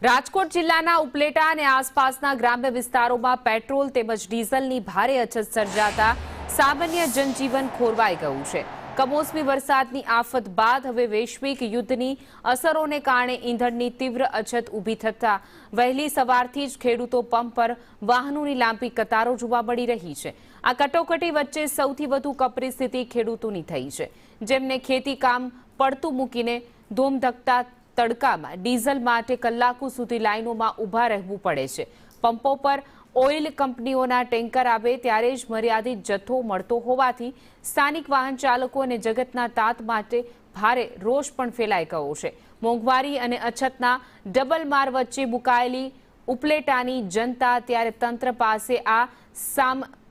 રાજકોટ જિલ્લાના ઉપલેટા અને આસપાસના ગ્રામ્ય વિસ્તારોમાં પેટ્રોલ તેમજ ડીઝલની ભારે અછત સર્જાતા સામાન્ય જનજીવન ખોરવાઈ ગયું છે। કમોસમી વરસાદની આફત બાદ હવે વૈશ્વિક યુદ્ધની અસરોને કારણે ઈંધણની તીવ્ર અછત ઊભી થતા વહેલી સવારથી જ ખેડૂતો પંપ પર વાહનોની લાંબી કતારો જોવા મળી રહી છે। આ કટોકટી વચ્ચે સૌથી વધુ કપરી સ્થિતિ ખેડૂતોની થઈ છે, જેમને ખેતી કામ પડતું મૂકીને ધોમધકતા તડકામાં ડીઝલ માટે કલાકો સુધી લાઈનોમાં ઊભા રહેવું પડે છે। પંપો પર ઓઇલ કંપનીઓના ટેન્કર આવે ત્યારે જ મર્યાદિત જથ્થો મળતો હોવાથી સ્થાનિક વાહન ચાલકો અને જગતના તાત માટે ભારે રોષ પણ ફેલાઈ ગયો છે। મોંઘવારી અને અછતના ડબલ માર વચ્ચે મુકાયેલી ઉપલેટાની જનતા ત્યારે તંત્ર પાસે આ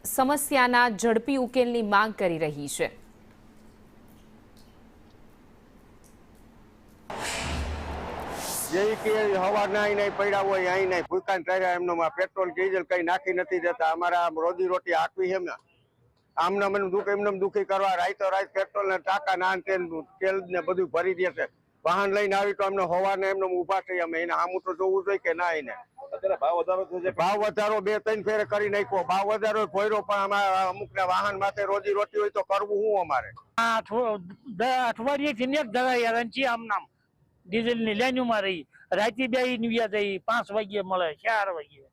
સમસ્યાના ઝડપી ઉકેલની માંગ કરી રહી છે। જે કે હવાના નહીં પડ્યા હોય અહીં નહીં ભૂકાન કર્યા એમનો પેટ્રોલ ડીઝલ કઈ નાખી નથી દેતા। અમારા રોજી રોટી આકવી એમ આમને મને દુઃખ એમને દુઃખી કરવા રાતો રાત પેટ્રોલ ને ટાંકા ના તેલ ને બધું ભરી દે છે। વાહન લઈને આવી તો અમને હવાને એમને ઉભા થઈ અમે એને આમું તો જોવું જોઈએ કે ના એને અત્યારે ભાવ વધારો થશે। ભાવ વધારો 2-3 ફેરે કરી નાખ્યો। ભાવ વધારો ભર્યો પણ અમારા અમુક ના વાહન માથે રોજી રોટી હોય તો કરવું શું અમારે? અઠવાડિયે થી ધરાઈ આમ નામ ડીઝલ ની લાઈનમાં રહી રાતે 2 નિવ્યા થઈ 5 વાગ્યે મળે 4 વાગ્યે।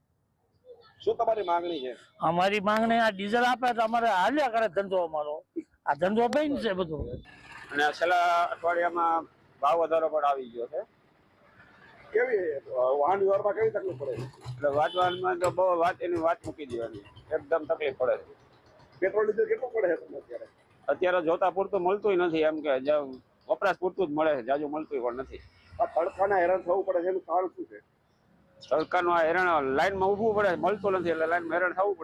શું તમારી માંગણી છે? અમારી માંગણી આ ડીઝલ આપે તો અમારે હાલ્યા કરે ધંધો અમારો। આ ધંધો બંધ છે બધું। અને છેલ્લા અઠવાડિયામાં ભાવ વધારો પણ આવી ગયો છે। કેવી વાહન વ્યવહારમાં કેવી તકલીફ પડે છે? એટલે વાંચવામાં તો બહુ એની વાત મૂકી દેવાની, એકદમ તકલીફ પડે છે। પેટ્રોલ ડીઝલ કેટલું પડે છે તમને અત્યારે જોતા પૂરતું મળતું નથી, એમ કે વપરાશ પૂરતું જ મળે છે, જાજુ મળતું પણ નથી। આ તડકાના હેરાન થવું પડે છે એનું કારણ શું છે? સરકારનું આ હેરાન લાઈનમાં ઊભું પડે, મળતું નથી એટલે લાઈનમાં હેરાન થવું પડે।